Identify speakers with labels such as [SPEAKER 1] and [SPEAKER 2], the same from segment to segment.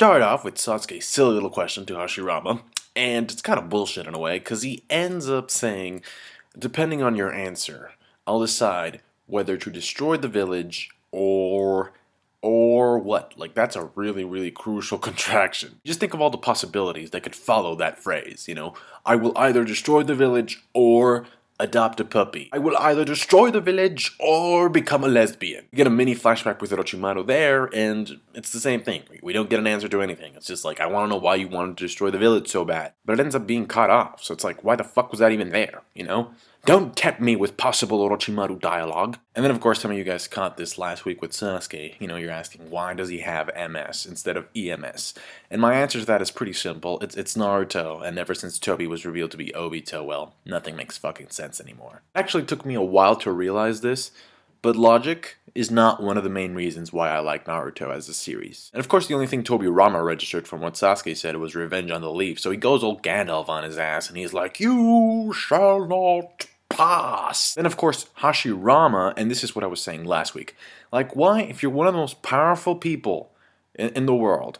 [SPEAKER 1] start off with Sasuke's silly little question to Hashirama, and it's kind of bullshit in a way, because he ends up saying, depending on your answer, I'll decide whether to destroy the village or what? Like, that's a really, really crucial contraction. Just think of all the possibilities that could follow that phrase, you know? I will either destroy the village or adopt a puppy. I will either destroy the village or become a lesbian. You get a mini flashback with Orochimaru there, and it's the same thing. We don't get an answer to anything. It's just like, I want to know why you wanted to destroy the village so bad. But it ends up being cut off, so it's like, why the fuck was that even there, you know? Don't tempt me with possible Orochimaru dialogue. And then, of course, some of you guys caught this last week with Sasuke. You know, you're asking, why does he have MS instead of EMS? And my answer to that is pretty simple. It's Naruto, and ever since Tobi was revealed to be Obito, well, nothing makes fucking sense anymore. It actually took me a while to realize this, but logic is not one of the main reasons why I like Naruto as a series. And of course, the only thing Tobirama registered from what Sasuke said was revenge on the Leaf, so he goes old Gandalf on his ass, and he's like, you shall not pass. Then of course, Hashirama, and this is what I was saying last week, like why, if you're one of the most powerful people in the world,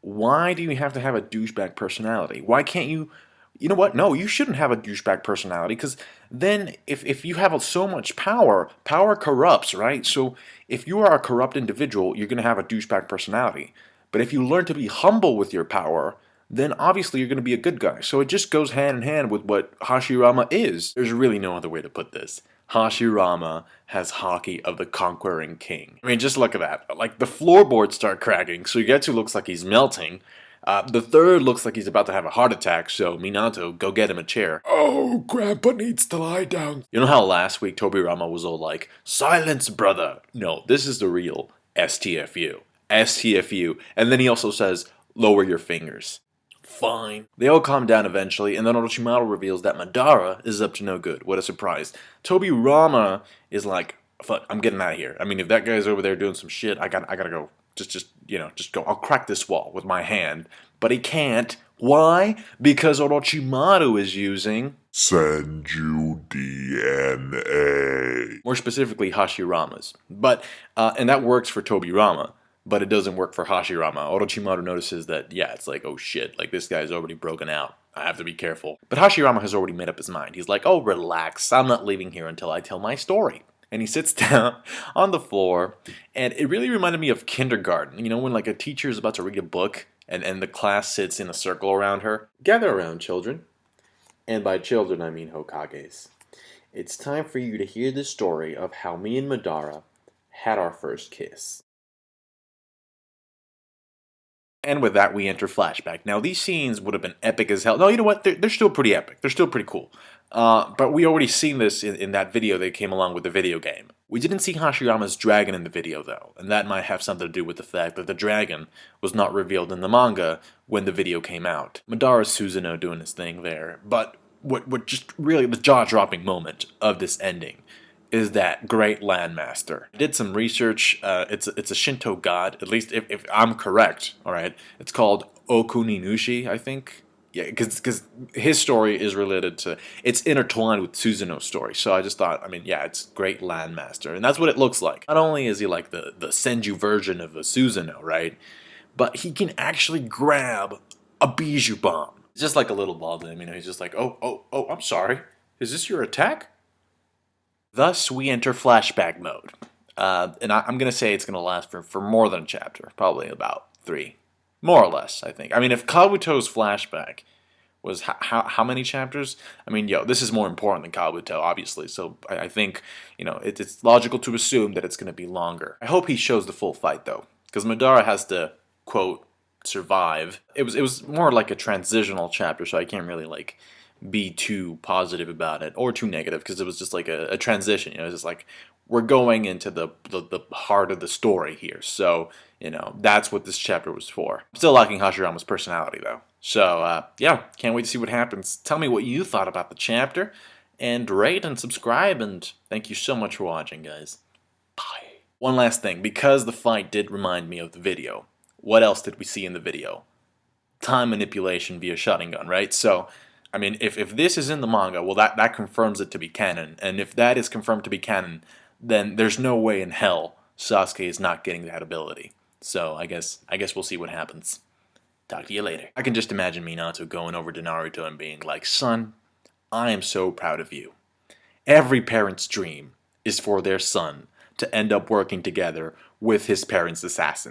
[SPEAKER 1] why do you have to have a douchebag personality? Why can't you, you know what, no, you shouldn't have a douchebag personality, because then if you have so much power, power corrupts, right? So if you are a corrupt individual, you're going to have a douchebag personality. But if you learn to be humble with your power, then obviously you're going to be a good guy. So it just goes hand in hand with what Hashirama is. There's really no other way to put this. Hashirama has Haki of the Conquering King. I mean, just look at that. Like, the floorboards start cracking, so Suigetsu looks like he's melting. The third looks like he's about to have a heart attack, so Minato, go get him a chair. Oh, Grandpa needs to lie down. You know how last week Tobirama was all like, silence, brother. No, this is the real STFU. STFU. And then he also says, lower your fingers. Fine. They all calm down eventually, and then Orochimaru reveals that Madara is up to no good. What a surprise. Tobirama is like, fuck, I'm getting out of here. I mean, if that guy's over there doing some shit, I gotta go. Just go. I'll crack this wall with my hand. But he can't. Why? Because Orochimaru is using Senju DNA. More specifically, Hashirama's. But, and that works for Tobirama. But it doesn't work for Hashirama. Orochimaru notices that, yeah, it's like, oh shit, like this guy's already broken out. I have to be careful. But Hashirama has already made up his mind. He's like, oh, relax, I'm not leaving here until I tell my story. And he sits down on the floor, and it really reminded me of kindergarten. You know, when like a teacher is about to read a book, and the class sits in a circle around her. Gather around, children. And by children, I mean Hokages. It's time for you to hear the story of how me and Madara had our first kiss. And with that, we enter Flashback. Now, these scenes would have been epic as hell. No, you know what? They're still pretty epic. They're still pretty cool. But we already seen this in that video that came along with the video game. We didn't see Hashirama's dragon in the video, though. And that might have something to do with the fact that the dragon was not revealed in the manga when the video came out. Madara's Susanoo doing his thing there. But what just really the jaw-dropping moment of this ending is that great landmaster. I did some research. It's a Shinto god, at least if I'm correct, all right? It's called Okuninushi, I think. Yeah, because his story is related to, it's intertwined with Susanoo's story. So I just thought, I mean, yeah, it's great landmaster. And that's what it looks like. Not only is he like the Senju version of a Susanoo, right? But he can actually grab a Bijou bomb. It's just like a little ball to him, you know? He's just like, oh, I'm sorry. Is this your attack? Thus, we enter flashback mode. And I'm going to say it's going to last for more than a chapter. Probably about 3. More or less, I think. I mean, if Kabuto's flashback was how many chapters? I mean, this is more important than Kabuto, obviously. So I think, you know, it's logical to assume that it's going to be longer. I hope he shows the full fight, though. Because Madara has to, quote, survive. It was more like a transitional chapter, so I can't really, like, be too positive about it or too negative, because it was just like a transition, you know. It's just like we're going into the heart of the story here, so you know that's what this chapter was for. I'm still liking Hashirama's personality though, so yeah, can't wait to see what happens. Tell me what you thought about the chapter, and rate and subscribe, and thank you so much for watching, guys. Bye. One last thing, because the fight did remind me of the video, what else did we see in the video? Time manipulation via Sharingan, right? So I mean, if this is in the manga, well, that confirms it to be canon. And if that is confirmed to be canon, then there's no way in hell Sasuke is not getting that ability. So I guess we'll see what happens. Talk to you later. I can just imagine Minato going over to Naruto and being like, son, I am so proud of you. Every parent's dream is for their son to end up working together with his parents' assassin.